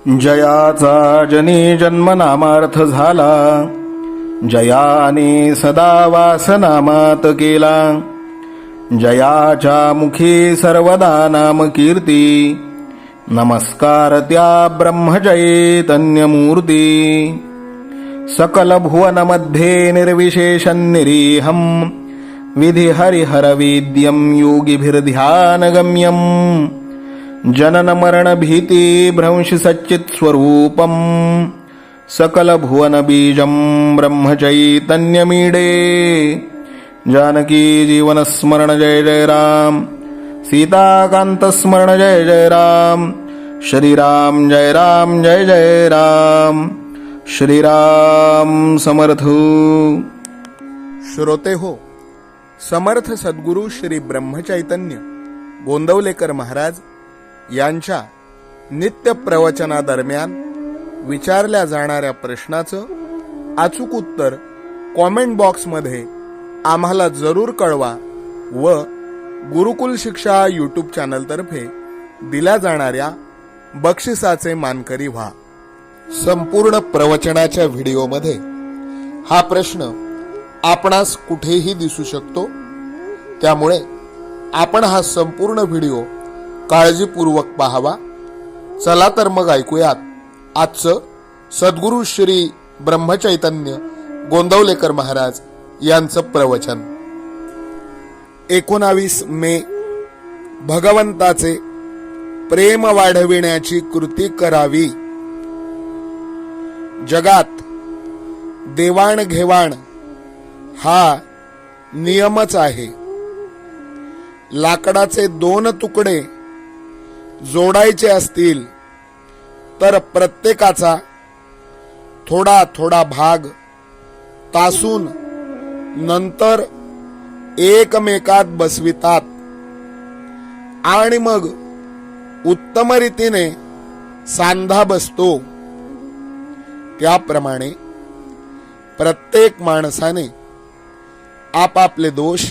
जयाचा जनी जन्मनामार्थ झाला, जयाने सदा वासनामात केला. जयाच्या मुखी सर्वदा नाम कीर्ती, नमस्कार त्या ब्रह्मचैतन्यमूर्ती. सकल भुवनमध्ये निर्विशेषं निरीहं, विधि हरिहरवेद्यं योगिभिर्ध्यानगम्यं. जनन मरण भीति भ्रंशि सच्चित् स्वरूपं, सकल भुवन बीजं ब्रह्मचैतन्यमीडे. जानकी जीवन स्मरण जय जय राम, सीताकांत स्मरण जय जय राम. श्रीराम जय राम जय जय राम. श्रीराम समर्थ. श्रोते हो, समर्थ सद्गुरु श्री ब्रह्मचैतन्य गोंदवलेकर महाराज यांच्या नित्य प्रवचनादरम्यान विचारल्या जाणाऱ्या प्रश्नाचं अचूक उत्तर कॉमेंट बॉक्समध्ये आम्हाला जरूर कळवा व गुरुकुल शिक्षा यूट्यूब चॅनलतर्फे दिल्या जाणाऱ्या बक्षिसाचे मानकरी व्हा. संपूर्ण प्रवचनाच्या व्हिडिओमध्ये हा प्रश्न आपणास कुठेही दिसू शकतो, त्यामुळे आपण हा संपूर्ण व्हिडिओ काळजीपूर्वक पाहावा. चला तर मग ऐकूयात आजचं सद्गुरु श्री ब्रह्मचैतन्य गोंदवलेकर महाराज यांचं प्रवचन. 19 मे भगवंताचे प्रेम वाढविण्याची कृती करावी. जगात देवाणघेवाण हा नियमच आहे. लाकडाचे 2 तुकडे जोडायचे असतील तर प्रत्येकाचा थोडा थोडा भाग तासून नंतर एकमेकात बसवितात आणि मग उत्तम रीतीने सांधा बसतो. त्याप्रमाणे प्रत्येक माणसाने आपापले दोष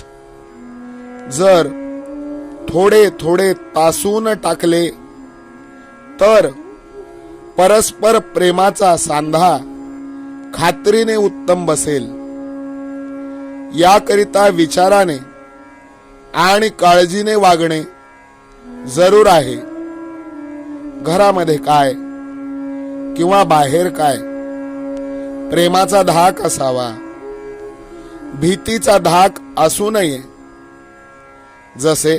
जर थोडे थोडे तासून टाकले तर परस्पर प्रेमाचा सांधा खात्रीने उत्तम बसेल. याकरिता विचाराने आणि काळजीने वागणे जरूर आहे. घरामध्ये काय किंवा बाहेर काय, प्रेमाचा धाक असावा, भीतीचा धाक असू नये. जसे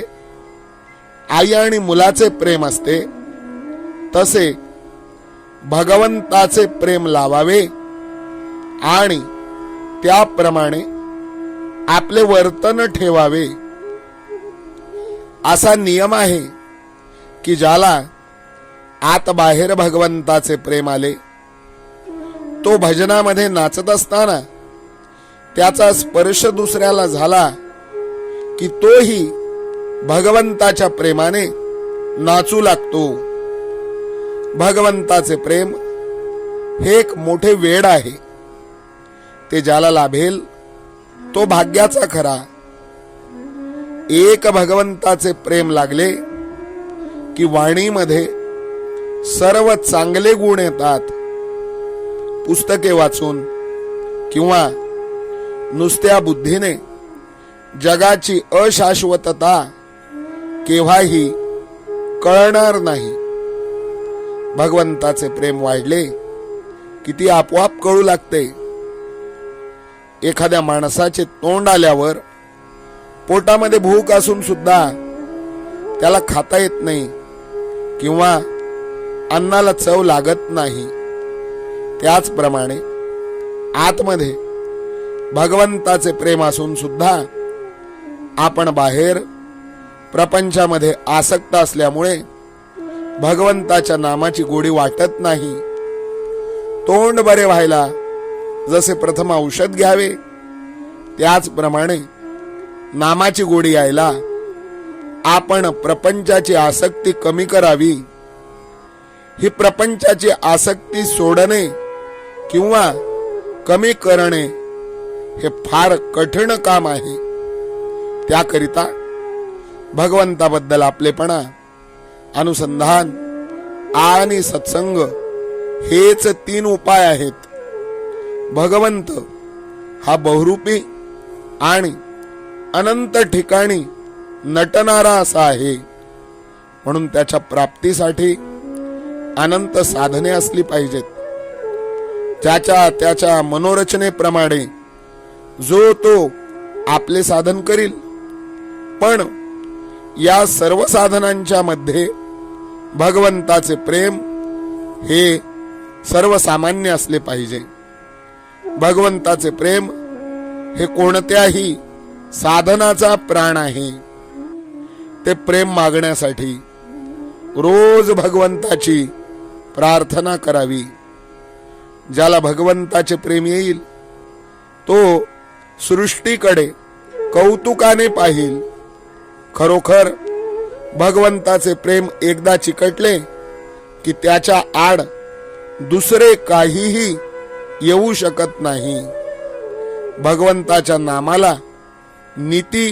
आई आणि मुलाचे प्रेम असते, तसे भगवंताचे प्रेम लावावे आणि त्याप्रमाणे आपले वर्तन ठेवावे. असा नियम आहे की ज्याला आत बाहेर भगवंताचे प्रेम आले, तो भजनामध्ये नाचत असताना त्याचा स्पर्श दुसऱ्याला झाला की तोही भगवंताच्या प्रेमाने नाचू लागतो. भगवंताचे प्रेम हे एक मोठे वेड आहे. ते ज्याला लाभेल तो भाग्याचा खरा. एक भगवंताचे प्रेम लागले की वाणीमध्ये सर्व चांगले गुण येतात. पुस्तके वाचून किंवा नुसत्या बुद्धीने जगाची अशाश्वतता केव्हाही कळणार नाही. भगवंताचे प्रेम वाढले की ती आपोआप कळू लागते. एखाद्या माणसाचे तोंड आल्यावर पोटामध्ये भूक असून सुद्धा त्याला खाता येत नाही किंवा अन्नाला चव लागत नाही. त्याचप्रमाणे आतमध्ये भगवंताचे प्रेम असून सुद्धा आपण बाहेर प्रपंचामध्ये आसक्त असल्यामुळे भगवंताच्या नामाची गोडी वाटत नाही. तोंड बरे व्हायला जसे प्रथम औषध घ्यावे, त्याचप्रमाणे नामाची गोडी यायला आपण प्रपंचाची आसक्ती कमी करावी. ही प्रपंचाची आसक्ती सोडणे किंवा कमी करणे हे फार कठीण काम आहे. त्याकरिता भगवंताबद्दल आपलेपणा, अनुसंधान आणि सत्संग हेच 3 उपाय आहेत. भगवंत हा बहुरूपी आणि अनंत ठिकाणी नटणारा असा आहे. म्हणून त्याच्या प्राप्तीसाठी अनंत साधने असली पाहिजेत. त्याच्या मनोरचनेप्रमाणे जो तो आपले साधन करील. पण या सर्व साधनांच्या मध्ये भगवंताचे प्रेम हे सर्वसामान्य असले पाहिजे. भगवंताचे प्रेम हे कोणत्याही साधनाचा प्राण आहे. ते प्रेम मागण्यासाठी रोज भगवंताची प्रार्थना करावी. ज्याला भगवंताचे प्रेम येईल तो सृष्टीकडे कौतुकाने पाहिल. खरोखर भगवंताचे प्रेम एकदा चिकटले की त्याच्या आड दुसरे काहीही येऊ शकत नाही. भगवंताच्या नामाला नीती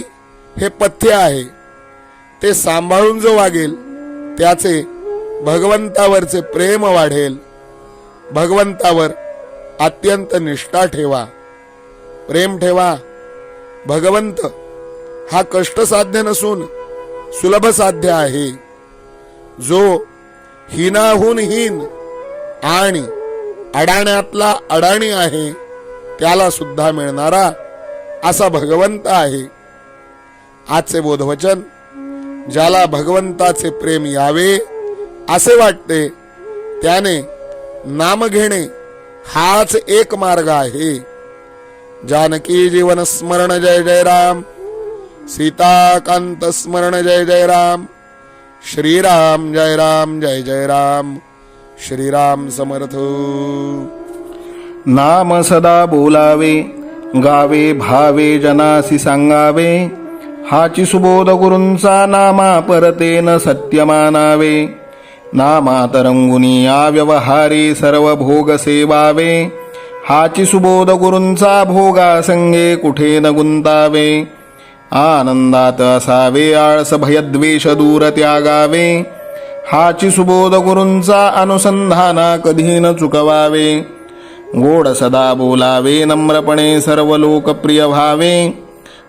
हे पथ्य आहे. ते सांभाळून जो वागेल त्याचे भगवंतावरचे प्रेम वाढेल. भगवंतावर अत्यंत निष्ठा ठेवा, प्रेम ठेवा. भगवंत हा कष्टसाध्य नसून सुलभ साध्य आहे. जो हीनाहून हीन आणि अडाण्यातला अडाणी आहे त्याला सुद्धा मिळणारा असा भगवंत आहे. आजचे बोधवचन ज्याला भगवंताचे प्रेम यावे असे वाटते त्याने नाम घेणे हाच एक मार्ग आहे. जानकी जीवन स्मरण जय जय राम, सीताकांत स्मरण जय जय राम, श्रीराम जय राम जय जय राम, श्रीराम समर्थ. नाम सदा बोलावे, गावे भावे जनासी सांगावे. हाची सुबोध गुरूंचा नामा परतेन सत्य मानावे. नामात रंगुनी व्यवहारी सर्व भोग सेवावे. हाची सुबोध गुरूंचा भोगा संगे कुठे न गुंतावे. आनंदात असावे आळस भयद्वेष दूर त्यागावे. हाची सुबोध गुरूंचा अनुसंधाना कधी न चुकवावे. गोड सदा बोलावे नम्रपणे सर्व लोकप्रिय व्हावे.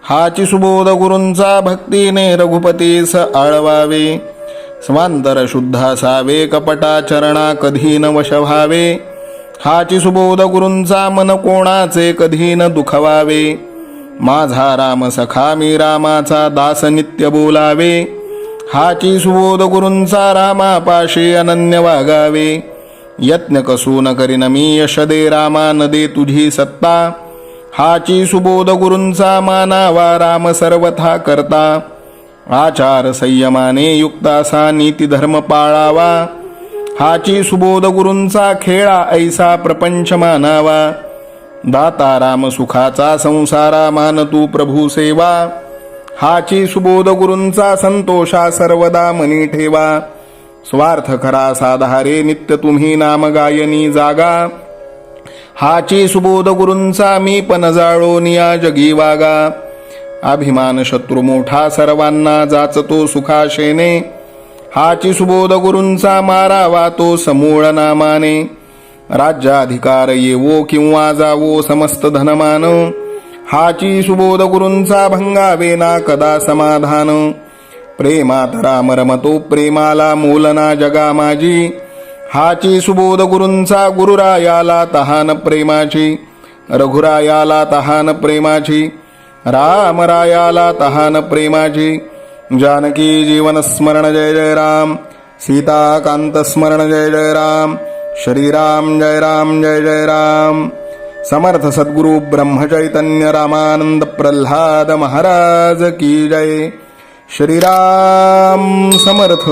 हाची सुबोध गुरूंचा भक्तीने रघुपतीस आळवावे. स्वांतर शुद्ध असावे कपटाचरणा कधी न वश व्हावे. हाची सुबोध गुरूंचा मन कोणाचे कधी न दुखवावे. माझा राम सखा मी रामाचा दास नित्य बोलावे. हाची सुबोध गुरूंचा रामापाशी अनन्य वागावे. यत्न कसून करीन मी यश दे रामा न दे तुझी सत्ता. हाची सुबोध गुरूंचा मानावा राम सर्वथा करता. आचार संयमाने युक्त असा नीती धर्म पाळावा. हाची सुबोध गुरूंचा खेळा ऐसा प्रपंच मानावा. दाता राम सुखाचा संसारा मान तू प्रभू सेवा. हाची सुबोध गुरूंचा संतोषा सर्वदा मनी ठेवा. स्वार्थ खरा साधारे नित्य तुम्ही नाम गायनी जागा. हाची सुबोध गुरूंचा मी पण जाळो निया जगी वागा. अभिमान शत्रू मोठा सर्वांना जाचतो सुखाशेने. हाची सुबोध गुरूंचा मारावा तो समूळ नामाने. राज्याधिकार येवो किंवा जावो समस्त धनमान. हाची सुबोध गुरूंचा भंगावे ना कदा समाधान. प्रेमात राम रमतो प्रेमाला मोलना जगा माझी. हाची सुबोध गुरूंचा गुरुरायाला तहान प्रेमाची. रघुरायाला तहान प्रेमाची. रामरायाला तहान प्रेमाची. जानकी जीवन स्मरण जय जय राम, सीताकांत स्मरण जय जय राम, श्रीराम जय राम जय जय राम. समर्थ सद्गुरु ब्रह्मचैतन्य रामानंद प्रल्हाद महाराज की जय. श्रीराम समर्थ.